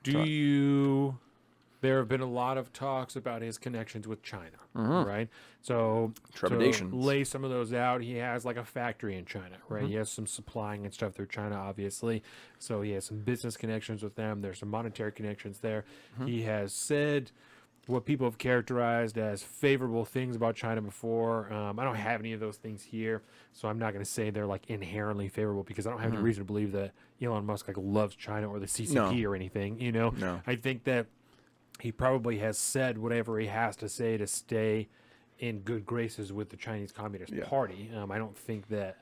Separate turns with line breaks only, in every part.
There have been a lot of talks about his connections with China, right? So to lay some of those out, he has like a factory in China, right? He has some supplying and stuff through China, obviously. So he has some business connections with them. There's some monetary connections there. He has said what people have characterized as favorable things about China before. I don't have any of those things here, so I'm not going to say they're like inherently favorable because I don't have any reason to believe that Elon Musk like loves China or the CCP or anything. You know, I think that he probably has said whatever he has to say to stay in good graces with the Chinese Communist Party. I don't think that.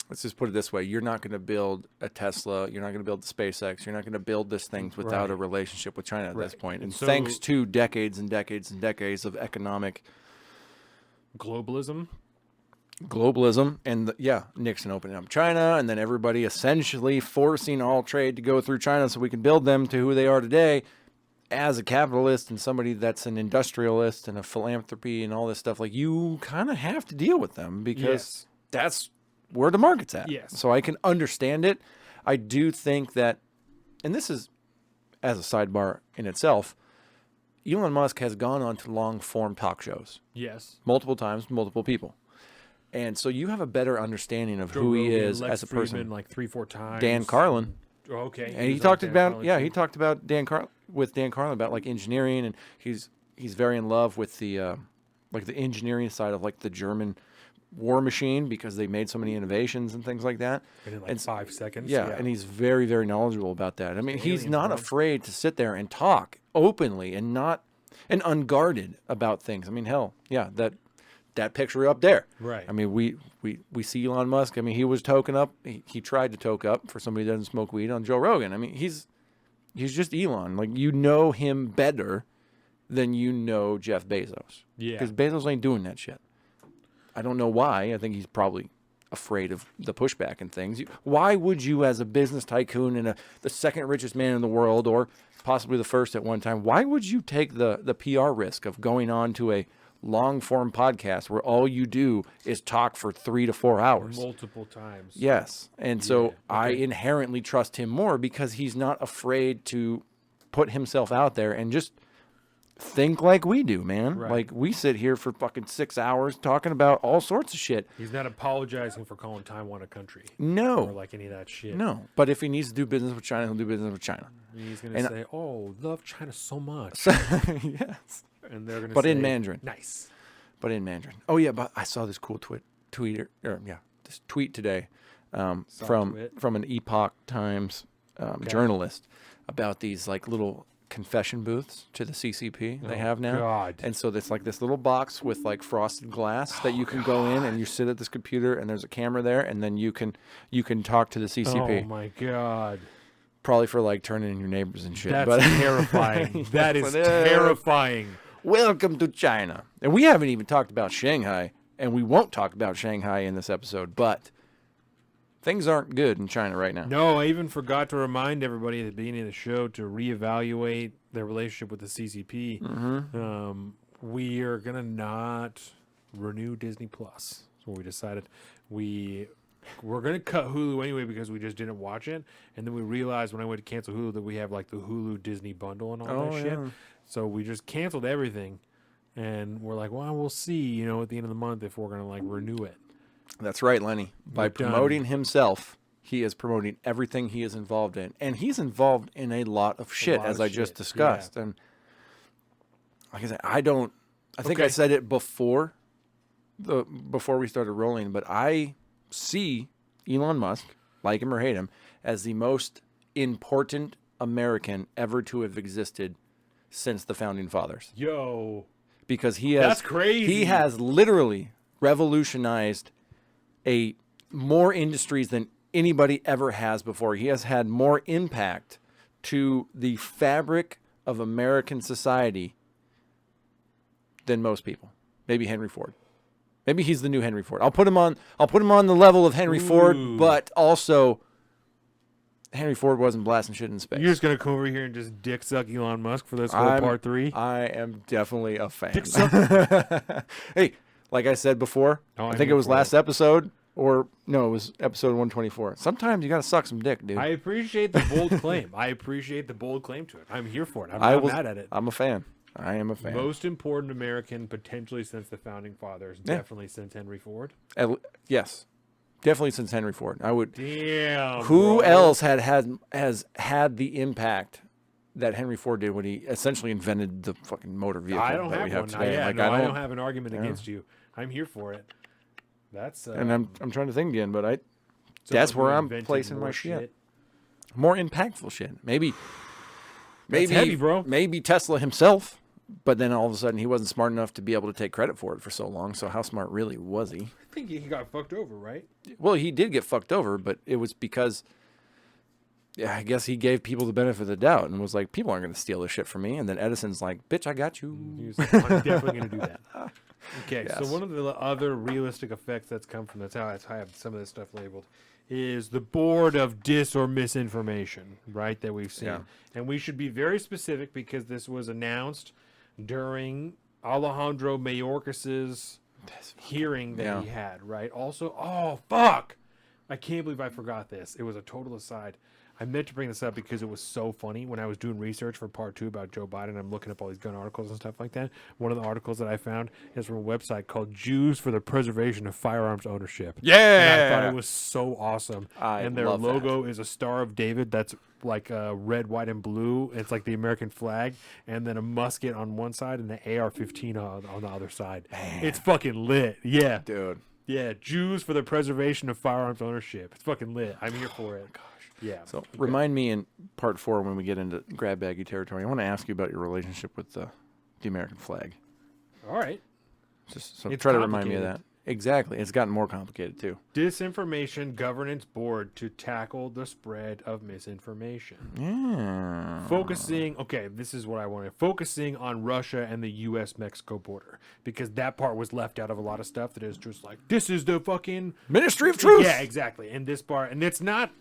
Let's just put it this way. You're not going to build a Tesla. You're not going to build the SpaceX. You're not going to build these things without a relationship with China at this point. And so, thanks to decades and decades and decades of economic
globalism,
and Nixon opening up China, and then everybody essentially forcing all trade to go through China so we can build them to who they are today. As a capitalist and somebody that's an industrialist and a philanthropy and all this stuff, like you kind of have to deal with them because that's where the market's at.
Yes.
So I can understand it. I do think that, and this is as a sidebar in itself, Elon Musk has gone on to long form talk shows.
Yes.
Multiple times, multiple people. And so you have a better understanding of who he is as a person.
Like 3-4 times.
Dan Carlin.
Okay.
And he talked about he talked about Dan Carlin about like engineering, and he's very in love with the like the engineering side of like the German war machine because they made so many innovations and things like that.
In like 5 seconds.
Yeah, and he's very, very knowledgeable about that. I mean, he's not afraid to sit there and talk openly and unguarded about things. I mean, hell, yeah, that picture up there.
Right.
I mean, we see Elon Musk. I mean, he was token up. He tried to toke up for somebody that doesn't smoke weed on Joe Rogan. I mean, he's just Elon. Like, you know him better than you know Jeff Bezos. Yeah. Because Bezos ain't doing that shit. I don't know why. I think he's probably afraid of the pushback and things. Why would you, as a business tycoon and the second richest man in the world, or possibly the first at one time, why would you take the PR risk of going on to a long-form podcast where all you do is talk for 3 to 4 hours?
Multiple times.
Yes. And so I inherently trust him more because he's not afraid to put himself out there and just think like we do, man. Right. Like, we sit here for fucking 6 hours talking about all sorts of shit.
He's not apologizing for calling Taiwan a country.
No.
Or like any of that shit.
No. But if he needs to do business with China, he'll do business with China.
He's going to say, love China so much.
Yes.
And they're going to say,
but in Mandarin.
Nice.
But in Mandarin. Oh, yeah, but I saw this cool this tweet today from an Epoch Times journalist about these like little confession booths to the CCP they have now.
God.
And so there's like this little box with like frosted glass that you can go in, and you sit at this computer and there's a camera there, and then you can talk to the CCP.
Oh my God.
Probably for like turning in your neighbors and shit.
That's terrifying. That is terrifying.
Welcome to China. And we haven't even talked about Shanghai, and we won't talk about Shanghai in this episode, but things aren't good in China right now.
No, I even forgot to remind everybody at the beginning of the show to reevaluate their relationship with the CCP.
Mm-hmm.
We are going to not renew Disney Plus. So we decided we're going to cut Hulu anyway because we just didn't watch it. And then we realized when I went to cancel Hulu that we have like the Hulu Disney bundle and all that shit. So we just canceled everything. And we're like, well, we'll see, at the end of the month if we're going to like renew it.
That's right, Lenny. By promoting himself, he is promoting everything he is involved in. And he's involved in a lot of shit, as I just discussed. Yeah. And like I said, I think I said it before we started rolling, but I see Elon Musk, like him or hate him, as the most important American ever to have existed since the Founding Fathers.
Yo.
Because that's crazy. He has literally revolutionized more industries than anybody ever has before. He has had more impact to the fabric of American society than most people. Maybe Henry Ford. Maybe he's the new Henry Ford. I'll put him on the level of Henry Ford, but also Henry Ford wasn't blasting shit in space.
You're just gonna come over here and just dick suck Elon Musk for this whole part 3?
I am definitely a fan. Hey, like I said before, I think it was last episode, Or, no, it was episode 124. Sometimes you got to suck some dick, dude.
I appreciate the bold claim. I appreciate the bold claim to it. I'm here for it. I'm not mad at it.
I'm a fan. I am a fan.
Most important American potentially since the Founding Fathers. Yeah. Definitely since Henry Ford.
Yes. Definitely since Henry Ford. I would.
Damn.
Who else has had the impact that Henry Ford did when he essentially invented the fucking motor vehicle that we have today?
I don't have an argument against you. I'm here for it. That's
and I'm trying to think again, but that's where I'm placing my shit. More impactful shit. Maybe
heavy, bro.
Maybe Tesla himself, but then all of a sudden he wasn't smart enough to be able to take credit for it for so long. So how smart really was he?
I think he got fucked over, right?
Well, he did get fucked over, but it was because I guess he gave people the benefit of the doubt and was like, people aren't going to steal this shit from me. And then Edison's like, bitch, I got you.
He was like, I'm definitely going to do that. Okay, yes. So one of the other realistic effects that's come from that's how I have some of this stuff labeled is the board of dis or misinformation, right, that we've seen. Yeah. And we should be very specific because this was announced during Alejandro Mayorkas's hearing that he had, right? Also, oh, fuck! I can't believe I forgot this. It was a total aside. I meant to bring this up because it was so funny when I was doing research for part 2 about Joe Biden. I'm looking up all these gun articles and stuff like that. One of the articles that I found is from a website called Jews for the Preservation of Firearms Ownership.
Yeah!
And I thought it was so awesome. And their logo is a Star of David that's like red, white, and blue. It's like the American flag. And then a musket on one side and the AR-15 on the other side. Man. It's fucking lit. Yeah.
Dude.
Yeah, Jews for the Preservation of Firearms Ownership. It's fucking lit. I'm here for it. Yeah.
So remind me in part 4 when we get into grab baggy territory. I want to ask you about your relationship with the American flag.
All right.
Just try to remind me of that. Exactly. It's gotten more complicated too.
Disinformation Governance Board to tackle the spread of misinformation.
Yeah.
This is what I wanted. Focusing on Russia and the U.S.-Mexico border. Because that part was left out of a lot of stuff that is just like, this is the fucking
Ministry of Truth.
Yeah, exactly. And this part, and it's not.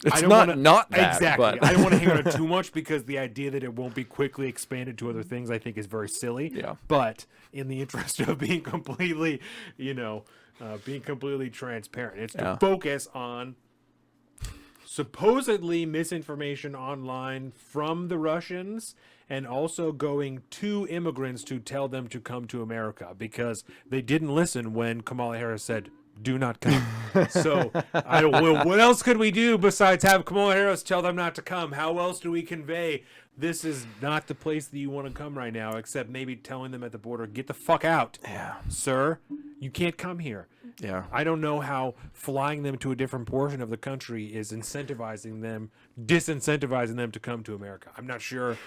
It's not that.
Exactly.
But.
I don't want to hang on it too much because the idea that it won't be quickly expanded to other things I think is very silly.
Yeah.
But in the interest of being completely, transparent, it's to focus on supposedly misinformation online from the Russians and also going to immigrants to tell them to come to America because they didn't listen when Kamala Harris said, do not come. So what else could we do besides have Kamala Harris tell them not to come? How else do we convey this is not the place that you want to come right now, except maybe telling them at the border, get the fuck out, sir. You can't come here.
Yeah.
I don't know how flying them to a different portion of the country is disincentivizing them to come to America. I'm not sure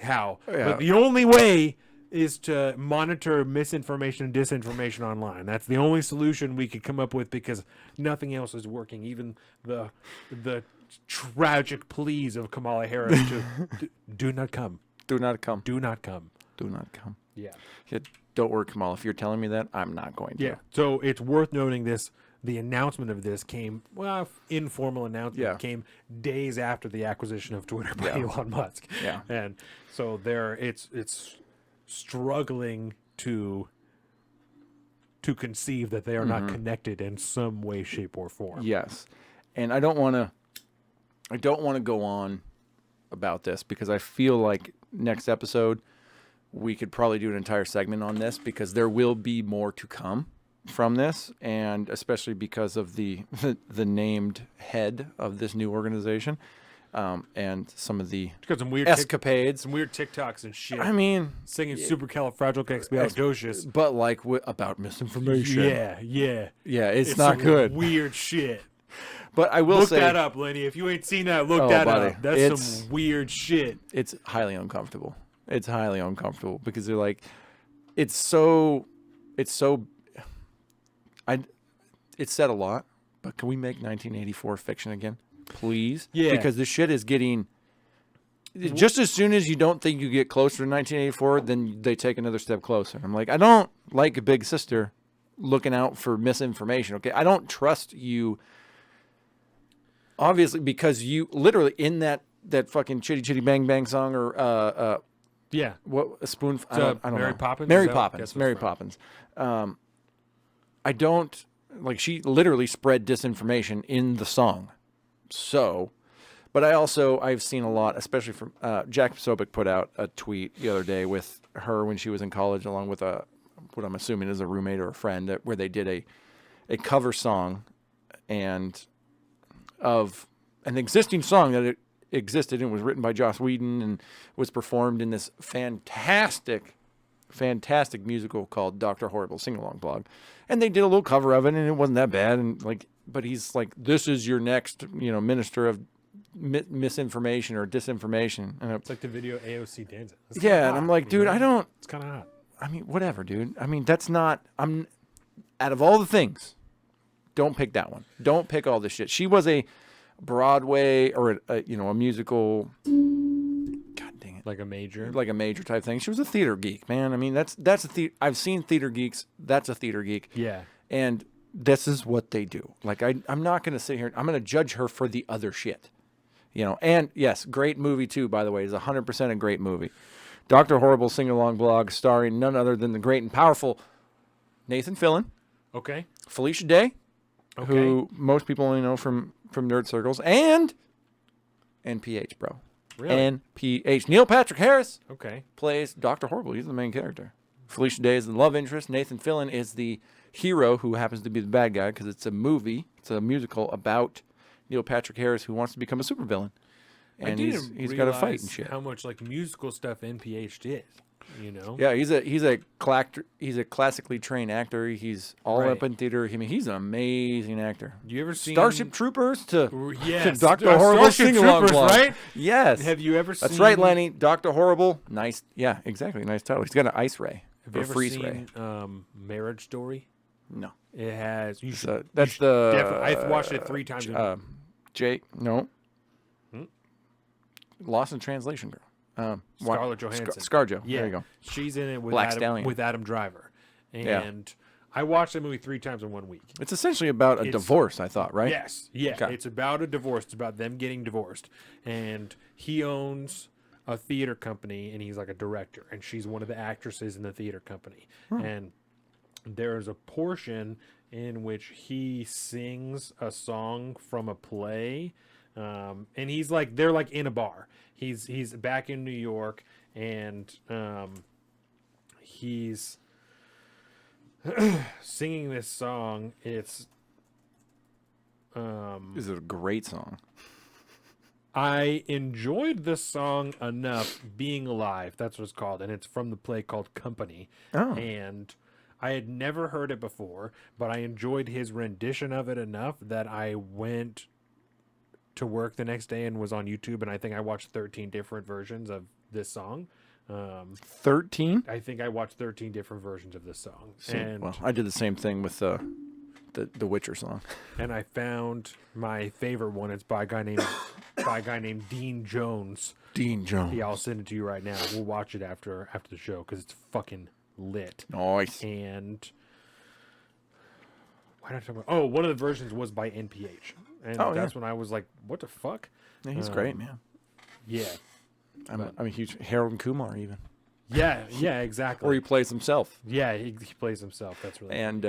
how. Yeah. But the only way is to monitor misinformation and disinformation online. That's the only solution we could come up with because nothing else is working. Even the tragic pleas of Kamala Harris to do not come.
Do not come.
Do not come.
Do not come.
Yeah.
Don't worry, Kamala. If you're telling me that, I'm not going to.
Yeah. So it's worth noting the announcement of this came, informal announcement came days after the acquisition of Twitter by Elon Musk.
Yeah.
And so it's struggling to conceive that they are not connected in some way, shape, or form.
Yes. And I don't want to go on about this because I feel like next episode we could probably do an entire segment on this because there will be more to come from this, and especially because of the named head of this new organization. And some of the
weird
escapades.
Some weird TikToks and shit.
I mean...
Singing supercalifragilisticexpialidocious.
But, about misinformation.
Yeah.
Yeah, it's not good.
Weird shit.
But I will say...
Look that up, Lenny. If you ain't seen that, look that up. That's some weird shit.
It's highly uncomfortable. Because they're like... It's said a lot, but can we make 1984 fiction again? Please?
Yeah.
Because this shit is getting... Just as soon as you don't think you get closer to 1984, then they take another step closer. I'm like, I don't like a big sister looking out for misinformation, okay? I don't trust you, obviously, because you literally, in that fucking Chitty Chitty Bang Bang song or... What, a spoon... I don't
Mary
know.
Poppins?
Mary Poppins. Mary Poppins. I don't... Like, she literally spread disinformation in the song. So, but I've seen a lot, especially from Jack Sobek put out a tweet the other day with her when she was in college, along with what I'm assuming is a roommate or a friend, where they did a cover song of an existing song that it existed and was written by Joss Whedon and was performed in this fantastic musical called Dr. Horrible Sing-Along Blog. And they did a little cover of it, and it wasn't that bad. And but he's like, this is your next, minister of misinformation or disinformation. And
it's like the video AOC dancing.
Yeah, and I'm like, dude,
It's kind of hot.
I mean, whatever, dude. I mean, that's not. Out of all the things, don't pick that one. Don't pick all this shit. She was a Broadway or a musical. God dang it!
Like a major
type thing. She was a theater geek, man. I mean, that's a I've seen theater geeks. That's a theater geek.
Yeah.
And this is what they do. Like, I'm not going to sit here. I'm going to judge her for the other shit. And yes, great movie too, by the way. It's 100% a great movie. Dr. Horrible Sing-Along Blog, starring none other than the great and powerful Nathan Fillion.
Okay.
Felicia Day, who most people only know from nerd circles, and NPH, bro.
Really?
NPH. Neal Patrick Haris plays Dr. Horrible. He's the main character. Felicia Day is the love interest. Nathan Fillion is the hero who happens to be the bad guy because it's a movie. It's a musical about Neal Patrick Haris who wants to become a supervillain. And he's got to fight and shit.
How much musical stuff NPH did,
Yeah, he's a classically trained actor. He's all up in theater. I mean, he's an amazing actor.
You ever seen
Starship Troopers to
Dr. Horrible Sing-Along Blog, right?
Yes.
Have you ever seen?
That's right, Lenny. Dr. Horrible. Nice. Yeah, exactly. Nice title. He's got an ice ray.
Have you ever seen Marriage Story?
No.
It has.
I've
watched it 3 times.
Jake. No. Lost in Translation girl.
Scarlett Johansson.
ScarJo.
Yeah.
There you go.
She's in it with Adam Driver. And I watched the movie 3 times in 1 week.
It's essentially about a divorce, I thought, right?
Yes. Yeah. Okay. It's about a divorce. It's about them getting divorced. And he owns a theater company, and he's like a director. And she's one of the actresses in the theater company. And there's a portion in which he sings a song from a play. And he's like, they're like in a bar. He's back in New York, and he's singing this song. It's
is it a great song?
I enjoyed this song enough. Being Alive, that's what it's called, and it's from the play called Company. And I had never heard it before, but I enjoyed his rendition of it enough that I went to work the next day and was on YouTube, and I think I watched 13 different versions of this song.
13?
I think I watched 13 different versions of this song.
Well, I did the same thing with the Witcher song.
And I found my favorite one. It's by a guy named Dean Jones.
Dean Jones.
Yeah, I'll send it to you right now. We'll watch it after the show because it's fucking lit.
Nice.
And why did I talk about? Oh, one of the versions was by NPH. And that's when I was like, what the fuck?
Yeah, he's great, man.
Yeah.
I'm a huge Harold and Kumar even.
Yeah, exactly.
Or he plays himself.
Yeah, he plays himself. That's really
And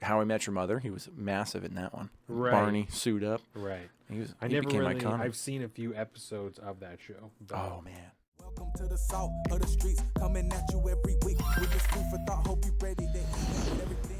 How I Met Your Mother, he was massive in that one.
Right.
Barney, suit up.
Right.
He became iconic.
I've seen a few episodes of that show.
Oh, man.
Welcome to the salt of the streets, coming at you every week with this food for thought. Hope you ready to eat everything.